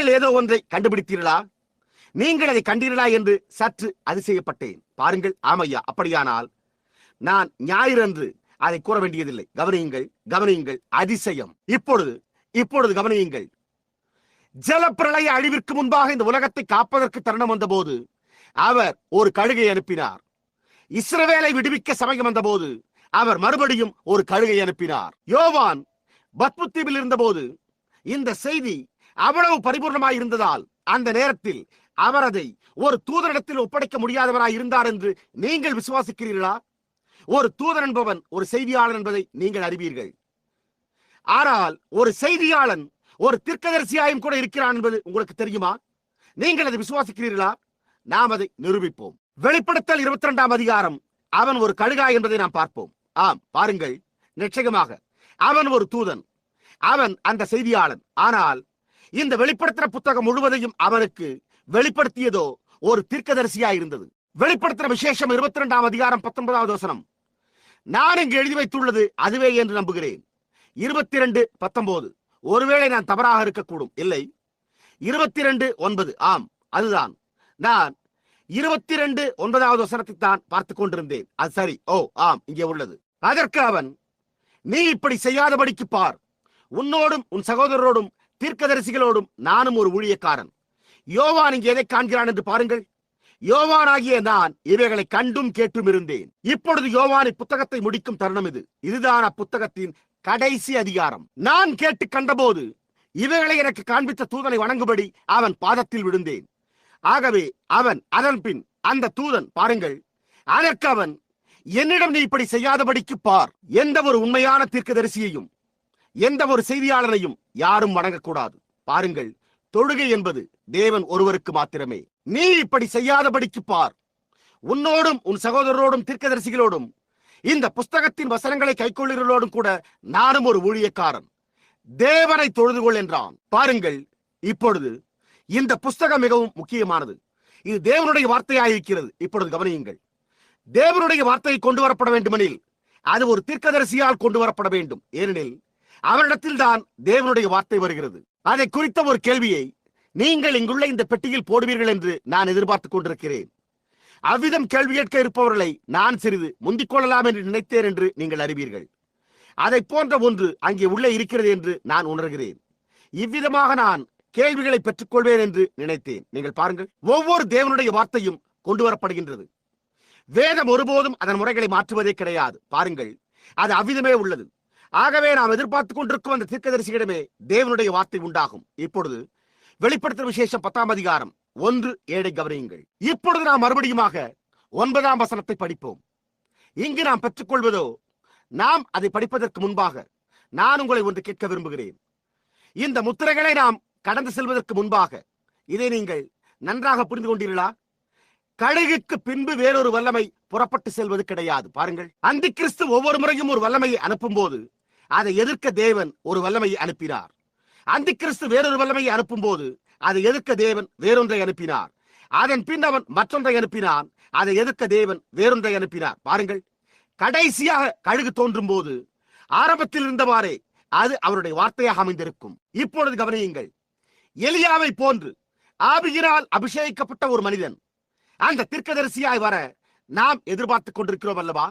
நீங்கள் ஏதோ ஒன்றை கண்டுபிடித்தீர்களா? நீங்கள் அதை கண்டீர்களா என்று சற்று அதிசயப்பட்டேன். பாருங்கள், ஆமையா, அப்படியானால் நான் ஞாயிறு அன்று அதை கூற வேண்டியதில்லை. கவனியுங்கள், கவனியுங்கள், அதிசயம். இப்பொழுது கவனியுங்கள். ஜலப்பிரளய அழிவிற்கு முன்பாக இந்த உலகத்தை காப்பதற்கு தருணம் வந்தபோது அவர் ஒரு கழுகை அனுப்பினார். இஸ்ரவேலை விடுவிக்க சமயம் வந்தபோது அவர் மறுபடியும் ஒரு கழுகை அனுப்பினார். யோவான் பத்முத்தீவில் இருந்தபோது இந்த செய்தி அவ்வளவு பரிபூர்ணமாய் இருந்ததால் அந்த நேரத்தில் அவர் அதை ஒரு தூதரிடத்தில் ஒப்படைக்க முடியாதவராய் இருந்தார் என்று நீங்கள் விசுவாசிக்கிறீர்களா? ஒரு தூதன் என்பவன் ஒரு செய்தியாளன் என்பதை நீங்கள் அறிவீர்கள். ஆனால் ஒரு செய்தியாளன் ஒரு தீர்க்கதரிசியாயும் கூட இருக்கிறான் என்பது உங்களுக்கு தெரியுமா? நீங்கள் அதை விசுவாசிக்கிறீர்களா? நாம் அதை நிரூபிப்போம். வெளிப்படுத்தல் 22ஆம் அதிகாரம் அவன் ஒரு கழுகாய் என்பதை நாம் பார்ப்போம். ஆம், பாருங்கள், நிச்சயமாக அவன் ஒரு தூதன், அவன் அந்த செய்தியாளன். ஆனால் இந்த வெளிப்படுத்தின புத்தகம் முழுவதையும் அவனுக்கு வெளிப்படுத்தியதோ ஒரு தீர்க்கதரிசியாய் இருந்தது. வெளிப்படுத்தின விசேஷம் 22ஆம் அதிகாரம் 19வது வசனம். நான் இங்கு எழுதி வைத்துள்ளது அதுவே என்று நம்புகிறேன். 22:19. ஒருவேளை நான் தவறாக இருக்கக்கூடும். இல்லை, 22:9. ஆம், அதுதான். நான் 22:9வது வசனத்தை தான் பார்த்துக் கொண்டிருந்தேன். அது சரி. ஓ ஆம், இங்கே உள்ளது. அதற்கு அவன், நீ இப்படி செய்யாதபடிக்கு பார், உன்னோடும் உன் சகோதரரோடும் தீர்க்கதரிசிகளோடும் நானும் ஒரு ஊழியக்காரன். யோவான் இங்கே எதை காண்கிறான் என்று பாருங்கள். யோவானாகிய நான் இவைகளை கண்டும் கேட்டும் இருந்தேன். இப்பொழுது யோவான் புத்தகத்தை முடிக்கும் தருணம் இது. இதுதான் அப்புத்தகத்தின் கடைசி அதிகாரம். நான் கேட்டு கண்டபோது இவைகளை எனக்கு காண்பித்த தூதனை வணங்கும்படி அவன் பாதத்தில் விழுந்தேன். ஆகவே அவன் அதன் பின் அந்த தூதன், பாருங்கள், அதற்கு அவன், என்னிடம் நீ இப்படி செய்யாதபடிக்கு பார், எந்த ஒரு உண்மையான தீர்க்கதரிசியையும் எந்த ஒரு செய்தியாளரையும் யாரும் வணங்கக்கூடாது. பாருங்கள், தொழுகை என்பது தேவன் ஒருவருக்கு மாத்திரமே. நீ இப்படி செய்யாதபடிக்கு பார், உன்னோடும் உன் சகோதரரோடும் தீர்க்கதரிசிகளோடும் இந்த புஸ்தகத்தின் வசனங்களை கைக்கொள்ளுகளோடும் கூட நானும் ஒரு ஊழியக்காரன். தேவனை தொழுதுகொள் என்றான். பாருங்கள், இப்பொழுது இந்த புஸ்தகம் மிகவும் முக்கியமானது. இது தேவனுடைய வார்த்தையாயிருக்கிறது. இப்பொழுது கவனியுங்கள். தேவனுடைய வார்த்தையை கொண்டு வரப்பட வேண்டுமெனில் அது ஒரு தீர்க்கதரிசியால் கொண்டு வரப்பட வேண்டும். ஏனெனில் அவரிடத்தில் தான் தேவனுடைய வார்த்தை வருகிறது. அதை குறித்த ஒரு கேள்வியை நீங்கள் இங்குள்ள இந்த பெட்டியில் போடுவீர்கள் என்று நான் எதிர்பார்த்துக் கொண்டிருக்கிறேன். அவ்விதம் கேள்வி கேட்க இருப்பவர்களை நான் சிறிது முந்திக் கொள்ளலாம் என்று நினைத்தேன் என்று நீங்கள் அறிவீர்கள். அதை போன்ற ஒன்று அங்கே உள்ளே இருக்கிறது என்று நான் உணர்கிறேன். இவ்விதமாக நான் கேள்விகளை பெற்றுக்கொள்வேன் என்று நினைத்தேன். நீங்கள் பாருங்கள், ஒவ்வொரு தேவனுடைய வார்த்தையும் கொண்டு வரப்படுகின்றது. வேதம் ஒருபோதும் அதன் முறைகளை மாற்றுவதே கிடையாது. பாருங்கள், அது அவ்விதமே உள்ளது. ஆகவே நாம் எதிர்பார்த்துக் கொண்டிருக்கும் அந்த தீர்க்கதரிசியிடமே தேவனுடைய வார்த்தை உண்டாகும். இப்பொழுது வெளிப்படுத்தல் விசேஷம் 10ஆம் அதிகாரம் 1:7 கவனியுங்கள். இப்பொழுது நாம் மறுபடியுமாக 9ஆம் வசனத்தை படிப்போம். இங்கு நாம் பெற்றுக்கொள்வதோ, நாம் அதை படிப்பதற்கு முன்பாக நான் உங்களை ஒன்று கேட்க விரும்புகிறேன். இந்த முத்திரைகளை நாம் கடந்து செல்வதற்கு முன்பாக இதை நீங்கள் நன்றாக புரிந்து கொண்டீர்களா? கழுகுக்கு பின்பு வேறொரு வல்லமை புறப்பட்டு செல்வது கிடையாது. பாருங்கள், அந்தி கிறிஸ்து ஒவ்வொரு முறையும் ஒரு வல்லமையை அனுப்பும் போது அதை எதிர்க்க தேவன் ஒரு வல்லமையை அனுப்பினார். அந்தி கிறிஸ்து வேறொரு வல்லமையை அனுப்பும் போது அதை எதிர்க்க தேவன் வேறொன்றை அனுப்பினார். அதன் பின் அவன் மற்றொன்றை அனுப்பினான். அதை எதிர்க்க தேவன் வேறொன்றை அனுப்பினார். பாருங்கள், கடைசியாக கழுகு தோன்றும் போது ஆரம்பத்தில் இருந்தவாறே அது அவருடைய வார்த்தையாக அமைந்திருக்கும். இப்பொழுது கவனியுங்கள். எலியாவை போன்று ஆவியினால் அபிஷேகிக்கப்பட்ட ஒரு மனிதன் அந்த தீர்க்கதரிசியாய் வர நாம் எதிர்பார்த்துக் கொண்டிருக்கிறோம் அல்லவா?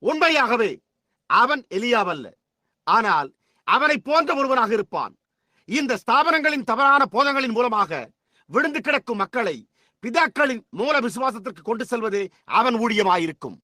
உண்மையாகவே அவன் எலியாவல்ல, ஆனால் அவனை போன்ற ஒருவனாக இருப்பான். இந்த ஸ்தாபனங்களின் தவறான போதங்களின் மூலமாக விழுந்து கிடக்கும் மக்களை பிதாக்களின் மூல விசுவாசத்திற்கு கொண்டு செல்வதே அவன் ஊழியமாயிருக்கும்.